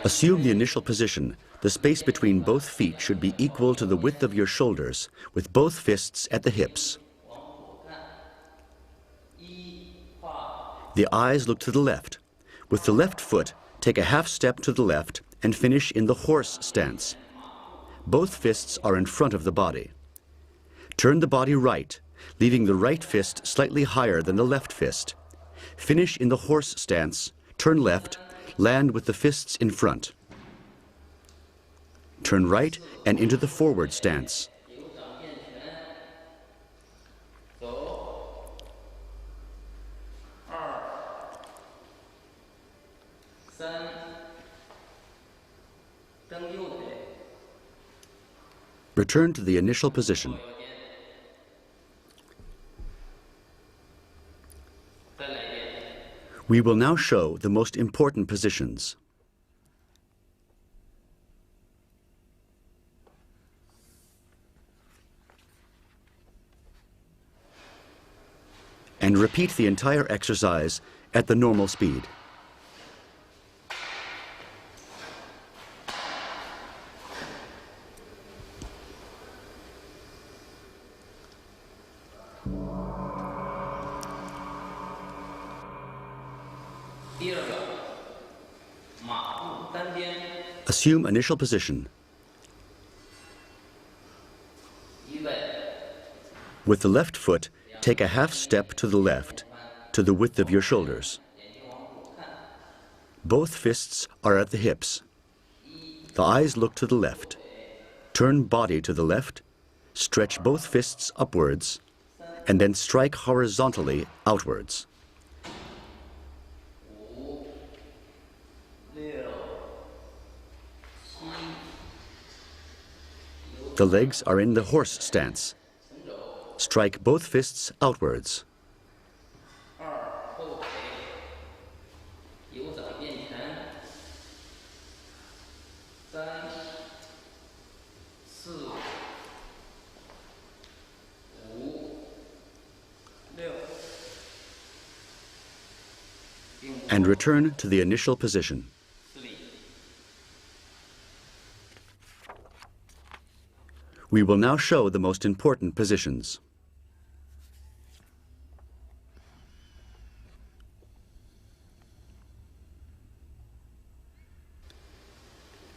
Assume the initial position. The space between both feet should be equal to the width of your shoulders, with both fists at the hips. The eyes look to the left. With the left foot, take a half step to the left and finish in the horse stance. Both fists are in front of the body. Turn the body right, leaving the right fist slightly higher than the left fist. Finish in the horse stance, turn left, land with the fists in front. Turn right and into the forward stance. Return to the initial position. We will now show the most important positions. And repeat the entire exercise at the normal speed. Assume initial position. With the left foot, take a half step to the left, to the width of your shoulders. Both fists are at the hips. The eyes look to the left. Turn body to the left, stretch both fists upwards, and then strike horizontally outwards. The legs are in the horse stance. Strike both fists outwards. And return to the initial position. We will now show the most important positions.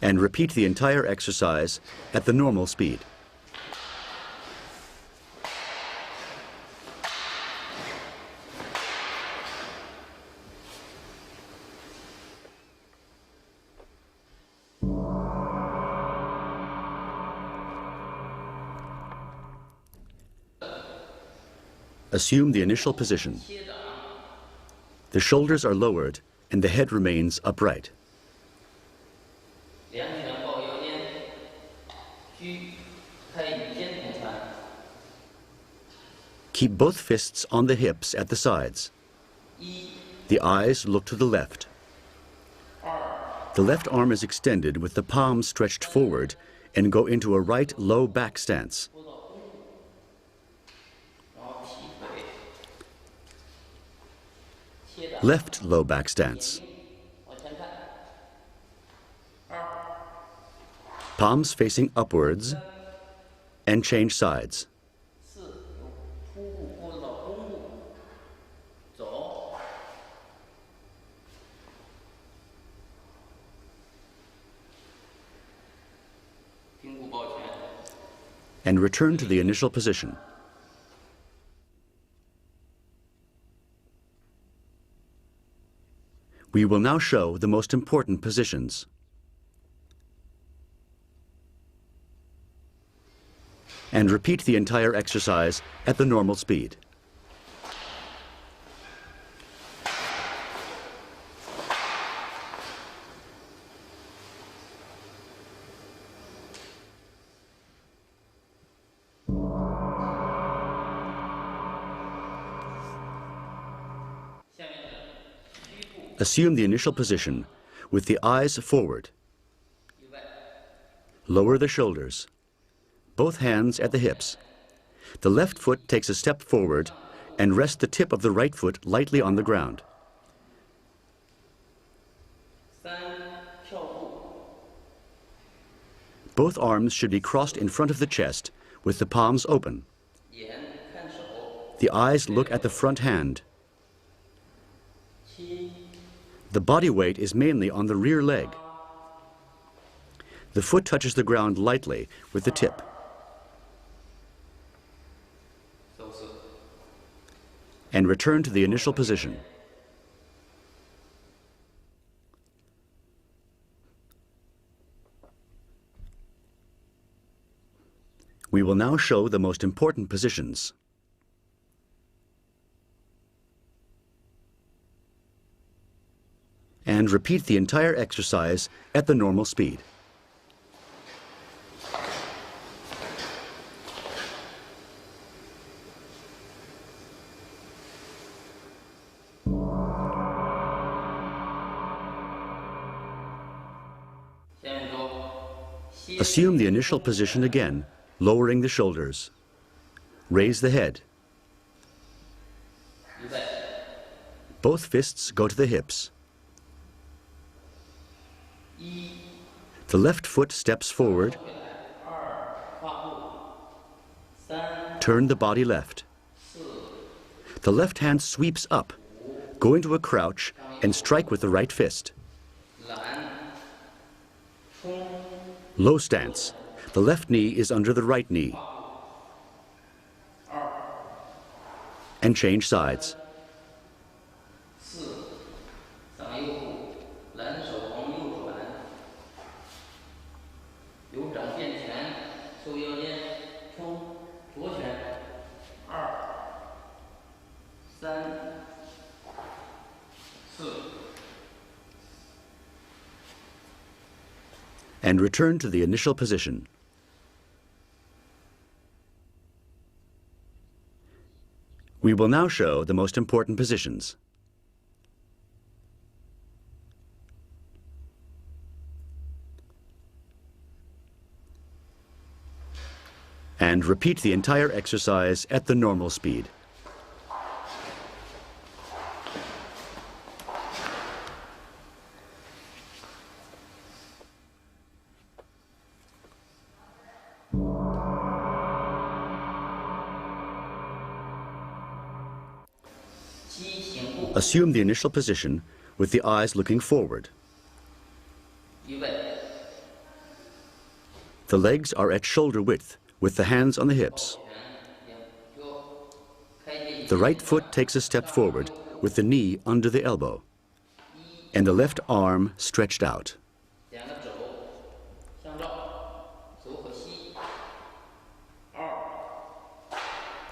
And repeat the entire exercise at the normal speed. Assume the initial position. The shoulders are lowered and the head remains upright. Keep both fists on the hips at the sides. The eyes look to the left. The left arm is extended with the palms stretched forward and go into a right low back stance. Left low back stance. Palms facing upwards and change sides. And return to the initial position. We will now show the most important positions. And repeat the entire exercise at the normal speed. Assume the initial position with the eyes forward. Lower the shoulders. Both hands at the hips. The left foot takes a step forward and rest the tip of the right foot lightly on the ground. Both arms should be crossed in front of the chest with the palms open. The eyes look at the front hand. The body weight is mainly on the rear leg. The foot touches the ground lightly with the tip. And return to the initial position. We will now show the most important positions. And repeat the entire exercise at the normal speed. Assume the initial position again, lowering the shoulders. Raise the head. Both fists go to the hips. The left foot steps forward. Turn the body left. The left hand sweeps up. Go into a crouch and strike with the right fist. Low stance. The left knee is under the right knee. And change sides. And return to the initial position. We will now show the most important positions. And repeat the entire exercise at the normal speed. Assume the initial position with the eyes looking forward. The legs are at shoulder width with the hands on the hips. The right foot takes a step forward with the knee under the elbow and the left arm stretched out.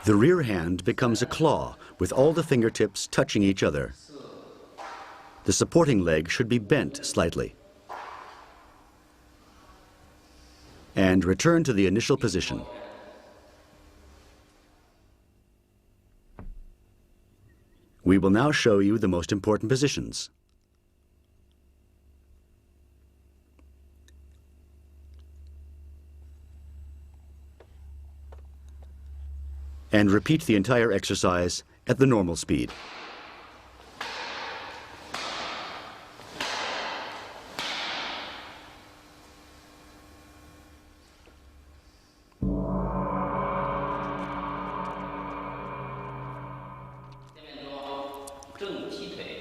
The rear hand becomes a claw with all the fingertips touching each other. The supporting leg should be bent slightly. And return to the initial position. We will now show you the most important positions. And repeat the entire exercise at the normal speed.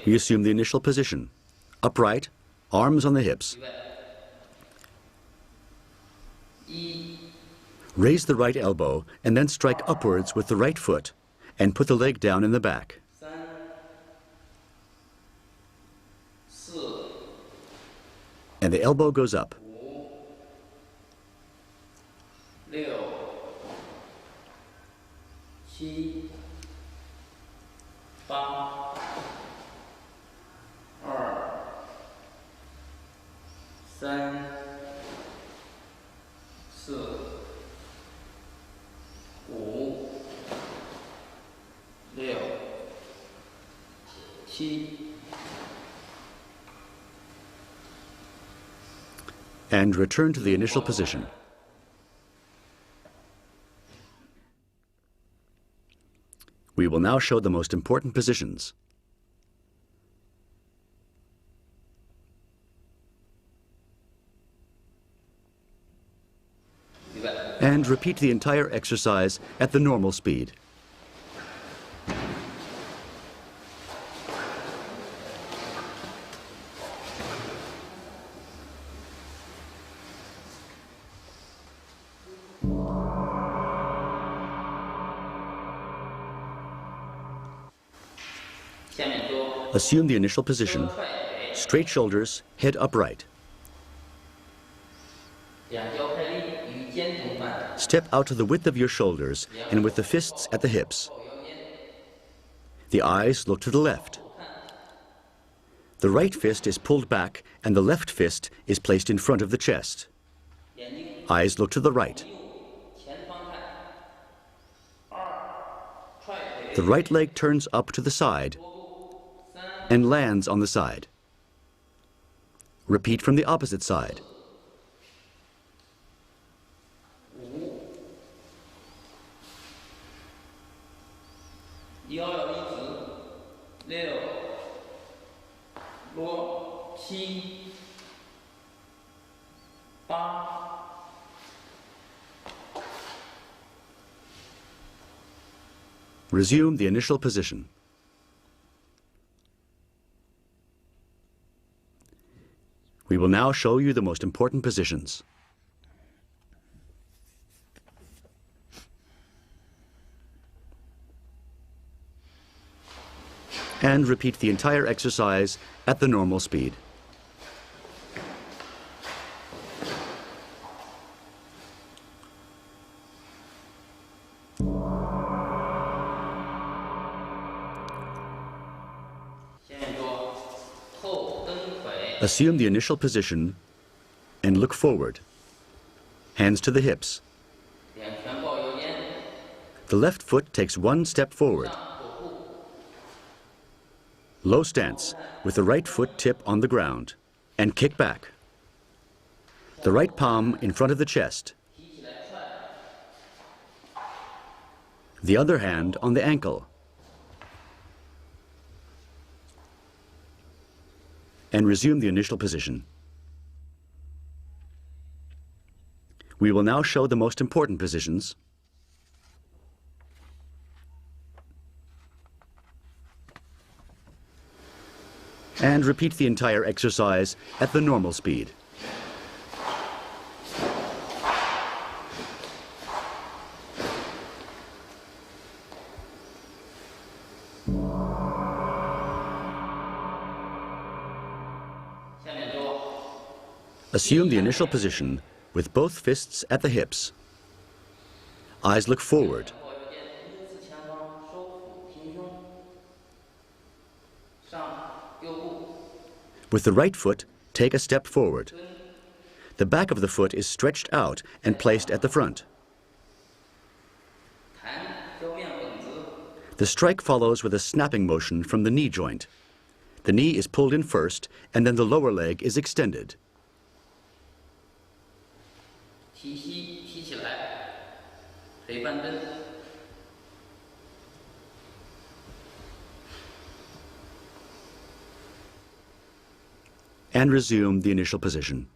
We assume the initial position. Upright, arms on the hips. Raise the right elbow and then strike upwards with the right foot and put the leg down in the back. And the elbow goes up. And return to the initial position. We will now show the most important positions. And repeat the entire exercise at the normal speed. Assume the initial position, straight shoulders, head upright. Step out to the width of your shoulders and with the fists at the hips. The eyes look to the left. The right fist is pulled back and the left fist is placed in front of the chest. Eyes look to the right. The right leg turns up to the side and lands on the side. Repeat from the opposite side. Resume the initial position. We will now show you the most important positions. And repeat the entire exercise at the normal speed. Assume the initial position and look forward. Hands to the hips. The left foot takes one step forward. Low stance with the right foot tip on the ground and kick back. The right palm in front of the chest. The other hand on the ankle. And resume the initial position. We will now show the most important positions. And repeat the entire exercise at the normal speed. Assume the initial position with both fists at the hips. Eyes look forward. With the right foot, take a step forward. The back of the foot is stretched out and placed at the front. The strike follows with a snapping motion from the knee joint. The knee is pulled in first, and then the lower leg is extended. And resume the initial position.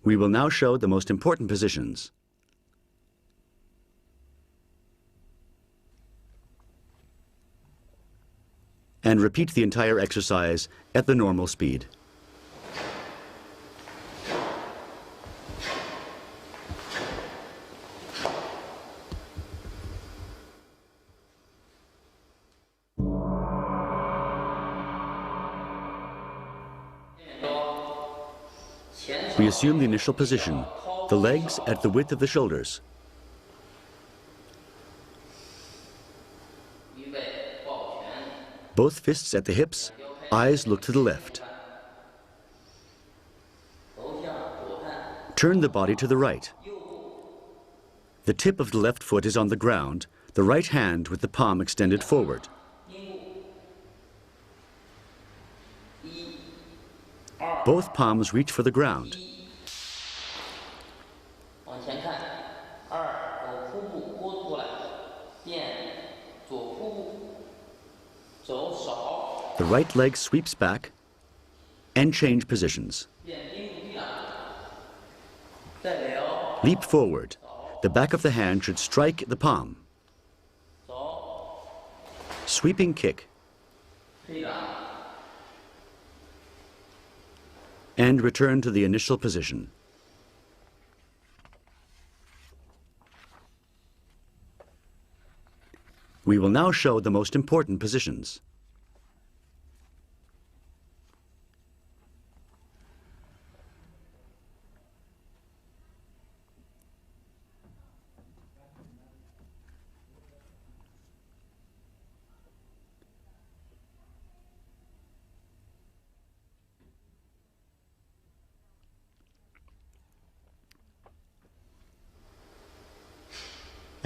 We will now show the most important positions. And repeat the entire exercise at the normal speed. We assume the initial position, the legs at the width of the shoulders. Both fists at the hips, eyes look to the left. Turn the body to the right. The tip of the left foot is on the ground, the right hand with the palm extended forward. Both palms reach for the ground. The right leg sweeps back and change positions. Leap forward. The back of the hand should strike the palm. Sweeping kick. And return to the initial position. We will now show the most important positions.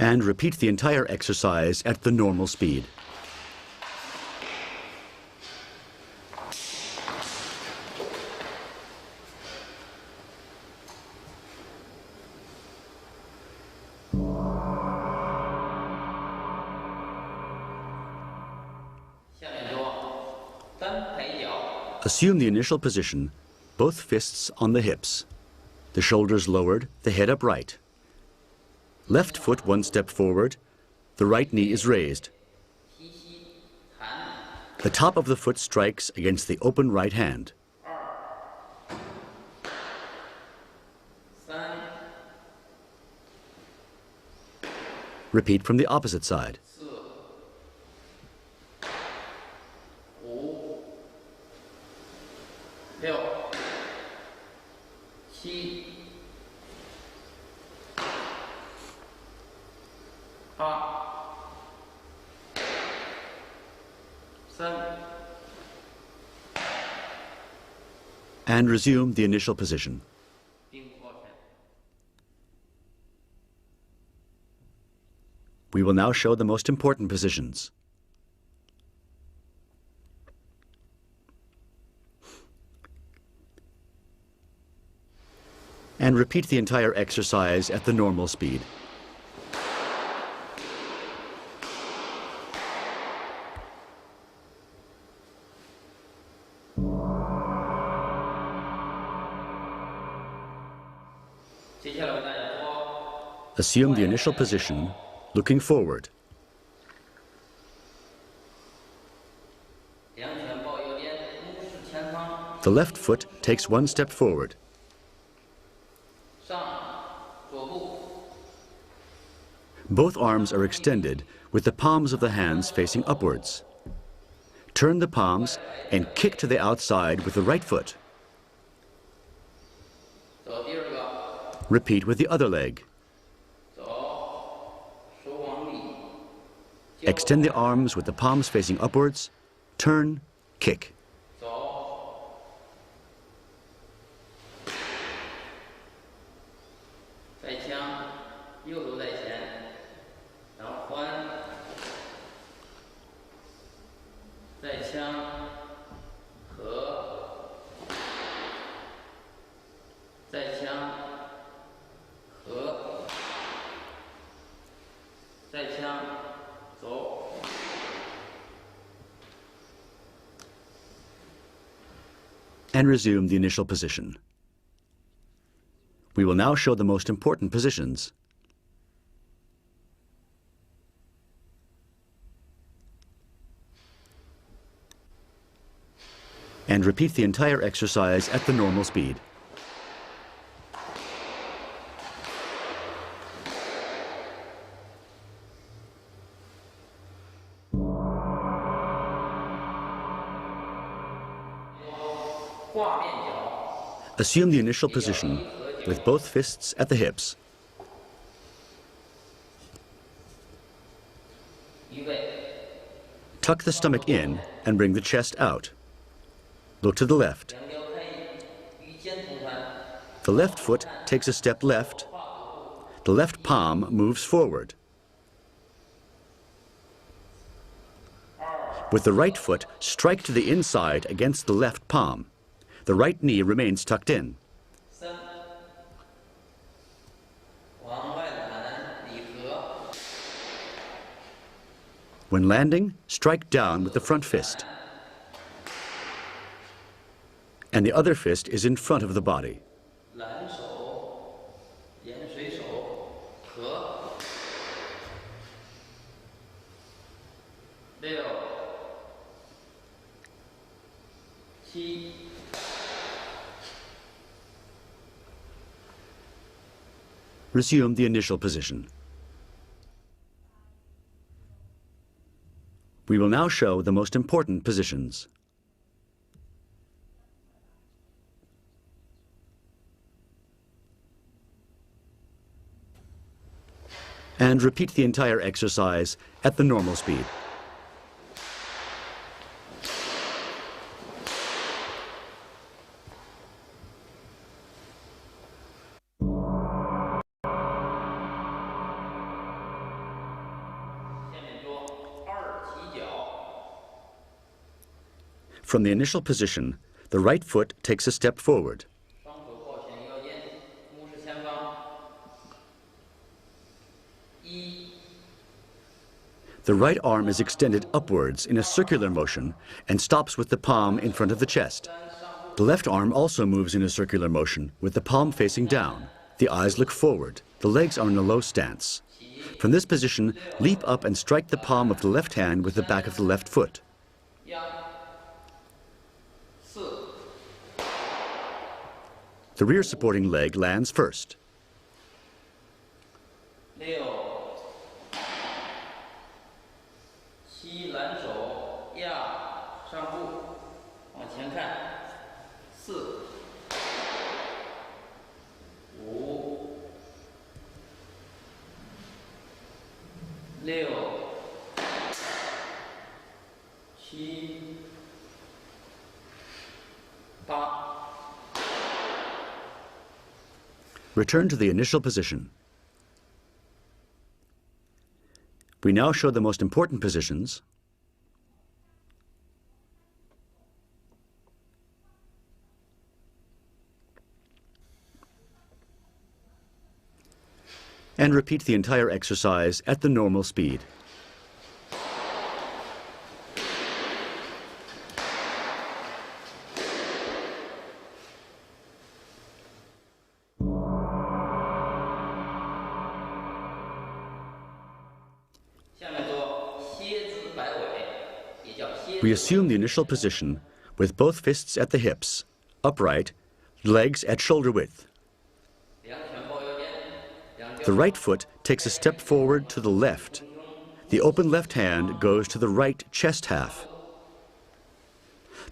And repeat the entire exercise at the normal speed. Assume the initial position, both fists on the hips, the shoulders lowered, the head upright. Left foot one step forward, the right knee is raised. The top of the foot strikes against the open right hand. Repeat from the opposite side. And resume the initial position. We will now show the most important positions. And repeat the entire exercise at the normal speed. Assume the initial position, looking forward. The left foot takes one step forward. Both arms are extended with the palms of the hands facing upwards. Turn the palms and kick to the outside with the right foot. Repeat with the other leg. Extend the arms with the palms facing upwards. Turn, kick. And resume the initial position. We will now show the most important positions. And repeat the entire exercise at the normal speed. Assume the initial position with both fists at the hips. Tuck the stomach in and bring the chest out. Look to the left. The left foot takes a step left. The left palm moves forward. With the right foot, strike to the inside against the left palm. The right knee remains tucked in. When landing, strike down with the front fist. And the other fist is in front of the body. Resume the initial position. We will now show the most important positions. And repeat the entire exercise at the normal speed. From the initial position, the right foot takes a step forward. The right arm is extended upwards in a circular motion and stops with the palm in front of the chest. The left arm also moves in a circular motion with the palm facing down. The eyes look forward. The legs are in a low stance. From this position, leap up and strike the palm of the left hand with the back of the left foot. The rear supporting leg lands first. Return to the initial position. We now show the most important positions. And repeat the entire exercise at the normal speed. We assume the initial position with both fists at the hips, upright, legs at shoulder width. The right foot takes a step forward to the left. The open left hand goes to the right chest half.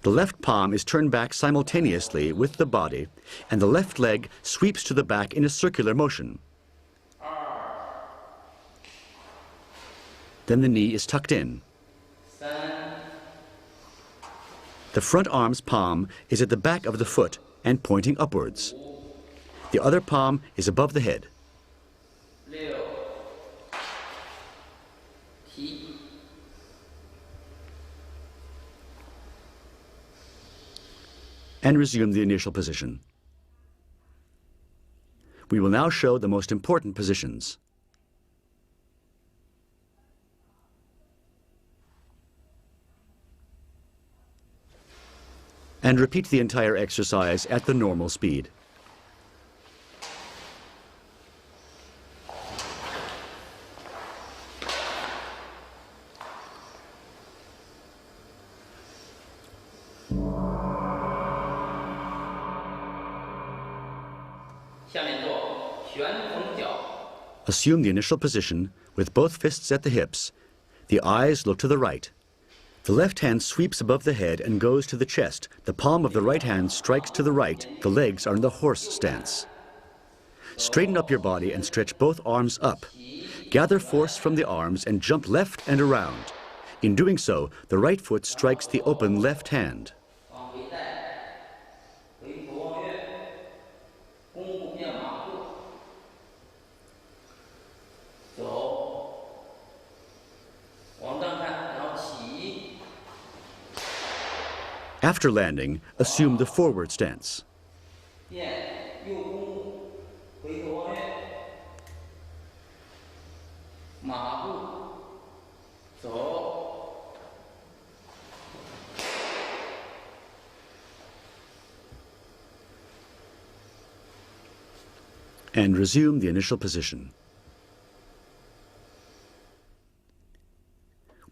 The left palm is turned back simultaneously with the body, and the left leg sweeps to the back in a circular motion. Then the knee is tucked in. The front arm's palm is at the back of the foot and pointing upwards. The other palm is above the head. And resume the initial position. We will now show the most important positions. And repeat the entire exercise at the normal speed. Assume the initial position with both fists at the hips. The eyes look to the right. The left hand sweeps above the head and goes to the chest. The palm of the right hand strikes to the right. The legs are in the horse stance. Straighten up your body and stretch both arms up. Gather force from the arms and jump left and around. In doing so, the right foot strikes the open left hand. After landing, assume the forward stance. And resume the initial position.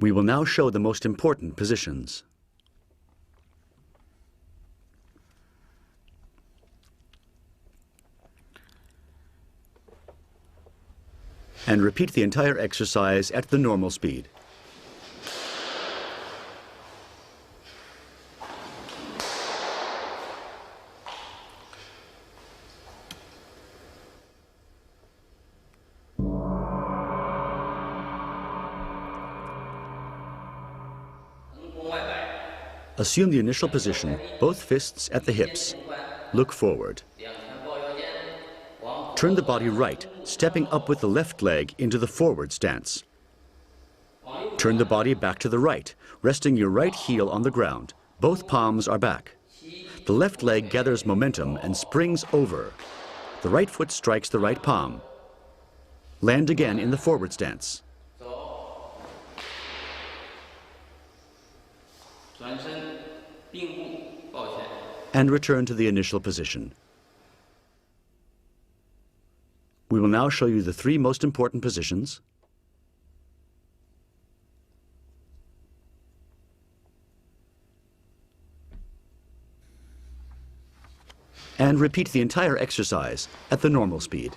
We will now show the most important positions. and repeat the entire exercise at the normal speed. Assume the initial position, both fists at the hips. Look forward. Turn the body right, stepping up with the left leg into the forward stance. Turn the body back to the right, resting your right heel on the ground. Both palms are back. The left leg gathers momentum and springs over. The right foot strikes the right palm. Land again in the forward stance. And return to the initial position. We will now show you the 3 most important positions. And repeat the entire exercise at the normal speed.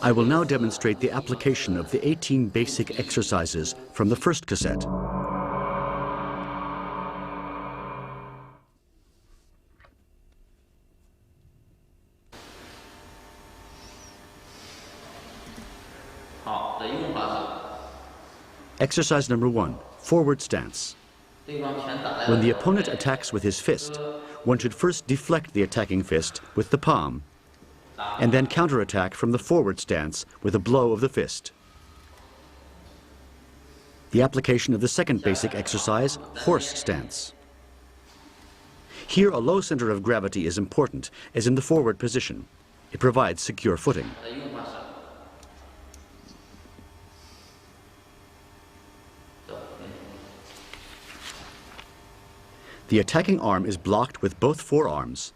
I will now demonstrate the application of the 18 basic exercises from the first cassette. Exercise number 1, forward stance. When the opponent attacks with his fist, one should first deflect the attacking fist with the palm, and then counterattack from the forward stance with a blow of the fist. The application of the second basic exercise, horse stance. Here, a low center of gravity is important, as in the forward position. It provides secure footing. The attacking arm is blocked with both forearms.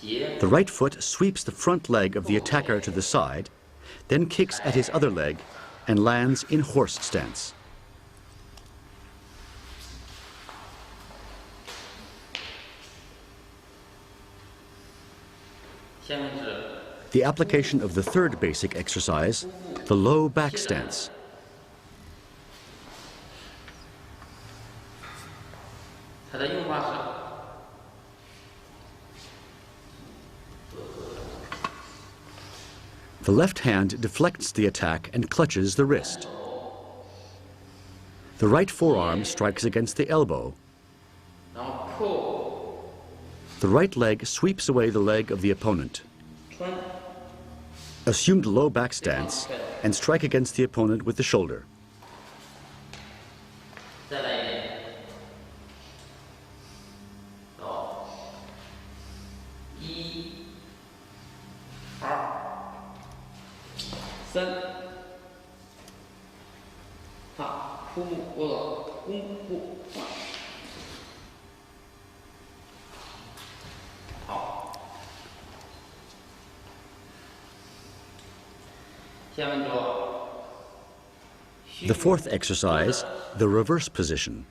The right foot sweeps the front leg of the attacker to the side, then kicks at his other leg and lands in horse stance. The application of the third basic exercise, the low back stance. The left hand deflects the attack and clutches the wrist. The right forearm strikes against the elbow. The right leg sweeps away the leg of the opponent. Assume the low back stance and strike against the opponent with the shoulder. The fourth exercise, the reverse position.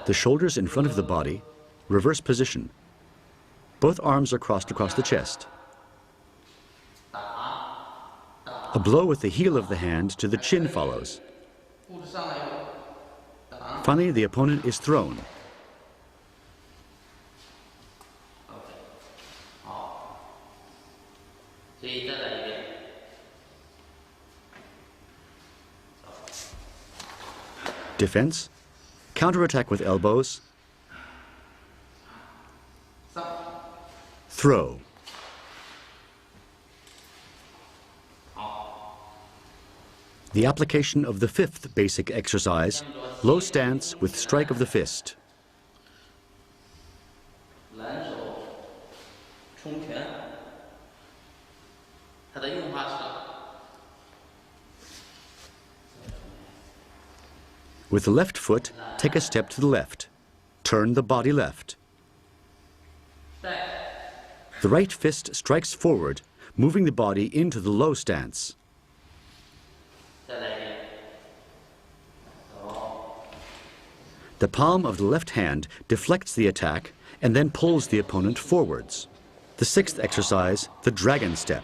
The shoulders in front of the body, reverse position. Both arms are crossed across the chest. A blow with the heel of the hand to the chin follows. Finally, the opponent is thrown. Defense, counterattack with elbows, throw. The application of the fifth basic exercise, low stance with strike of the fist. With the left foot, take a step to the left. Turn the body left. The right fist strikes forward, moving the body into the low stance. The palm of the left hand deflects the attack and then pulls the opponent forwards. The sixth exercise, the dragon step.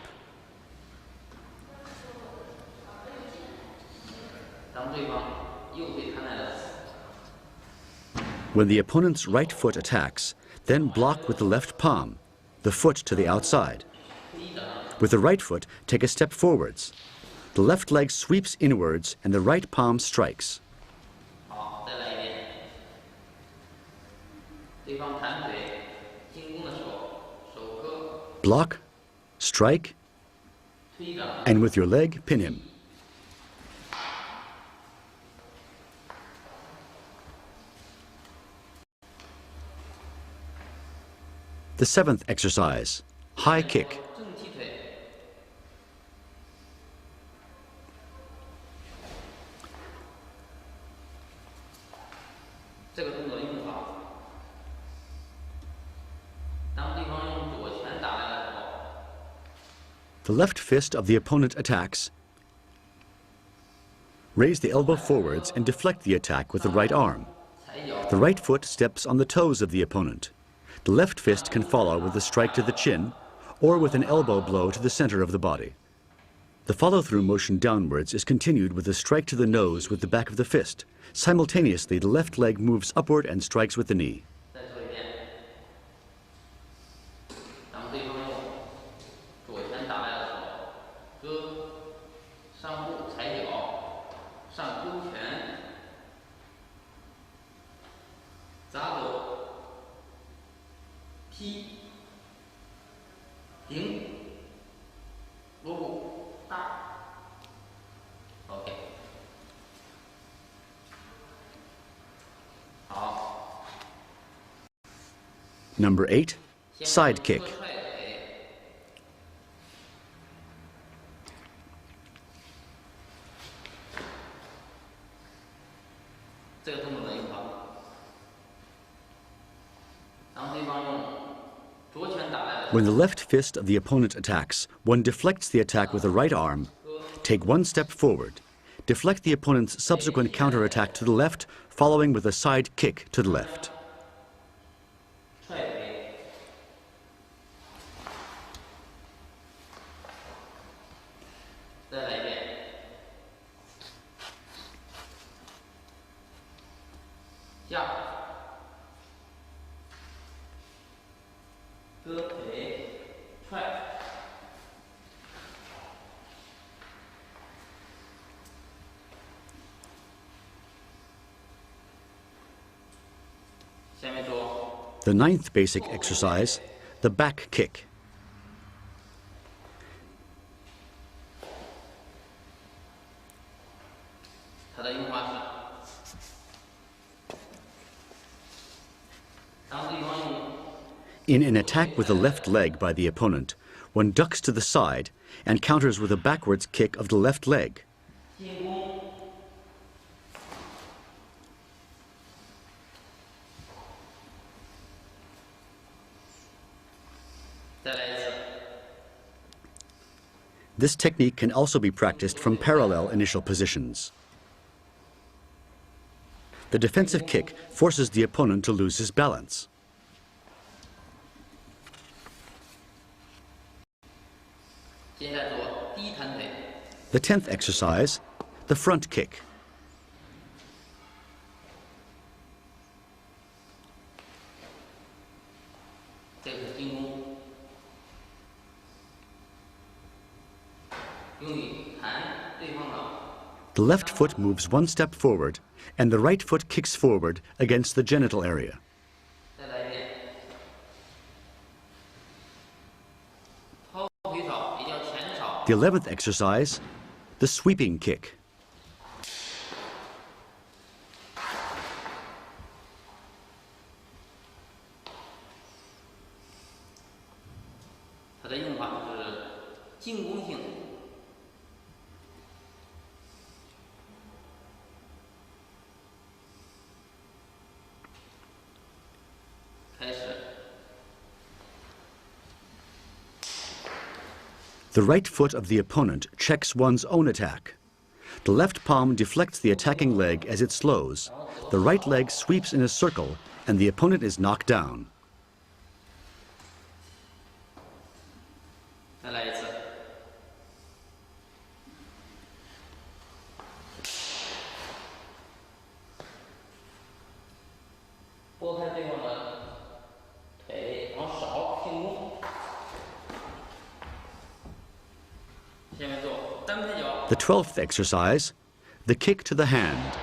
When the opponent's right foot attacks, then block with the left palm, the foot to the outside. With the right foot, take a step forwards. The left leg sweeps inwards and the right palm strikes. Block, strike, and with your leg, pin him. The seventh exercise, high kick. The left fist of the opponent attacks. Raise the elbow forwards and deflect the attack with the right arm. The right foot steps on the toes of the opponent. The left fist can follow with a strike to the chin or with an elbow blow to the center of the body. The follow-through motion downwards is continued with a strike to the nose with the back of the fist. Simultaneously, the left leg moves upward and strikes with the knee. Number 8, side kick. When the left fist of the opponent attacks, one deflects the attack with the right arm. Take one step forward. Deflect the opponent's subsequent counterattack to the left, following with a side kick to the left. The ninth basic exercise, the back kick. In an attack with the left leg by the opponent, one ducks to the side and counters with a backwards kick of the left leg. This technique can also be practiced from parallel initial positions. The defensive kick forces the opponent to lose his balance. The 10th exercise, the front kick. The left foot moves one step forward, and the right foot kicks forward against the genital area. The 11th exercise, the sweeping kick. The right foot of the opponent checks one's own attack. The left palm deflects the attacking leg as it slows. The right leg sweeps in a circle, and the opponent is knocked down. The 12th exercise, the kick to the hand.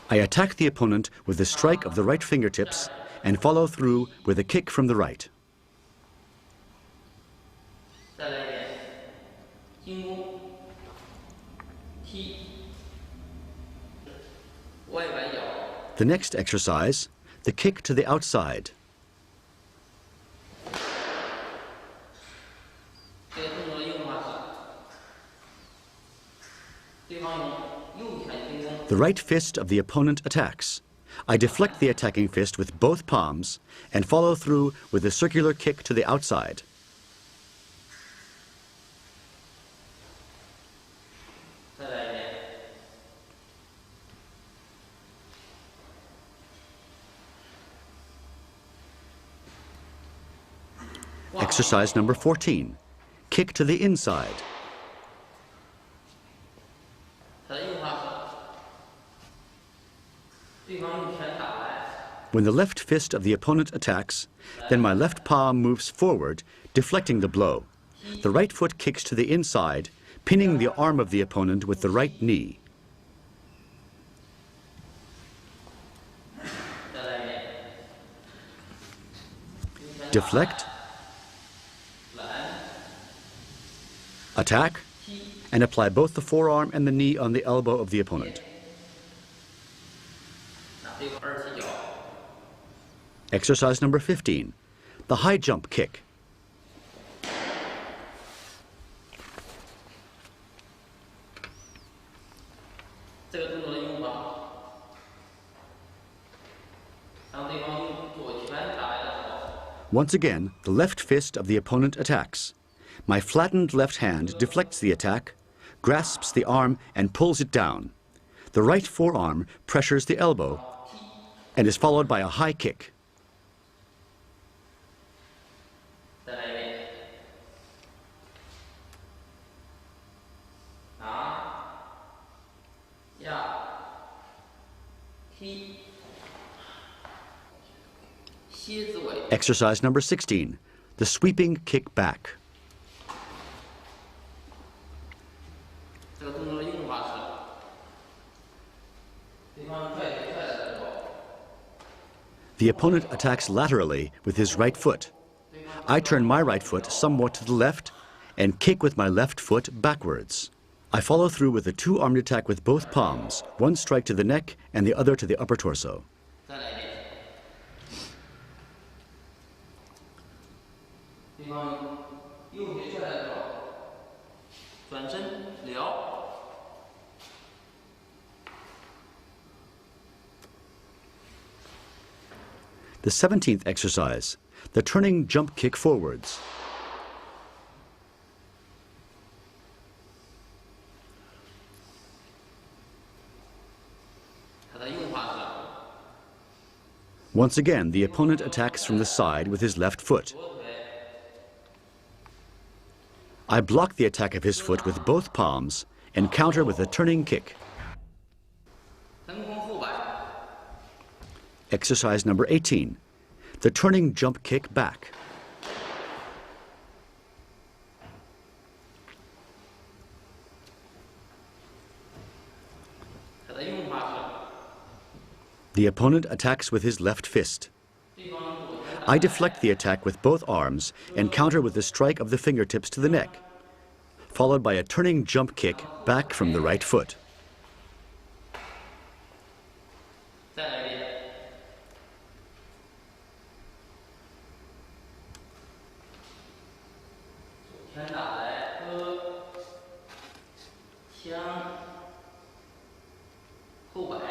I attack the opponent with a strike of the right fingertips and follow through with a kick from the right. The next exercise, the kick to the outside. The right fist of the opponent attacks. I deflect the attacking fist with both palms and follow through with a circular kick to the outside. Exercise number 14, kick to the inside. When the left fist of the opponent attacks, then my left palm moves forward, deflecting the blow. The right foot kicks to the inside, pinning the arm of the opponent with the right knee. Deflect, attack, and apply both the forearm and the knee on the elbow of the opponent. Exercise number 15, the high jump kick. Once again, the left fist of the opponent attacks. My flattened left hand deflects the attack, grasps the arm, and pulls it down. The right forearm pressures the elbow and is followed by a high kick. Exercise number 16, the sweeping kick back. The opponent attacks laterally with his right foot. I turn my right foot somewhat to the left and kick with my left foot backwards. I follow through with a two-armed attack with both palms, one strike to the neck and the other to the upper torso. The 17th exercise, the turning jump kick forwards. Once again, the opponent attacks from the side with his left foot. I block the attack of his foot with both palms and counter with a turning kick. Exercise number 18, the turning jump kick back. The opponent attacks with his left fist. I deflect the attack with both arms and counter with a strike of the fingertips to the neck, followed by a turning jump kick back from the right foot. 枪后摆。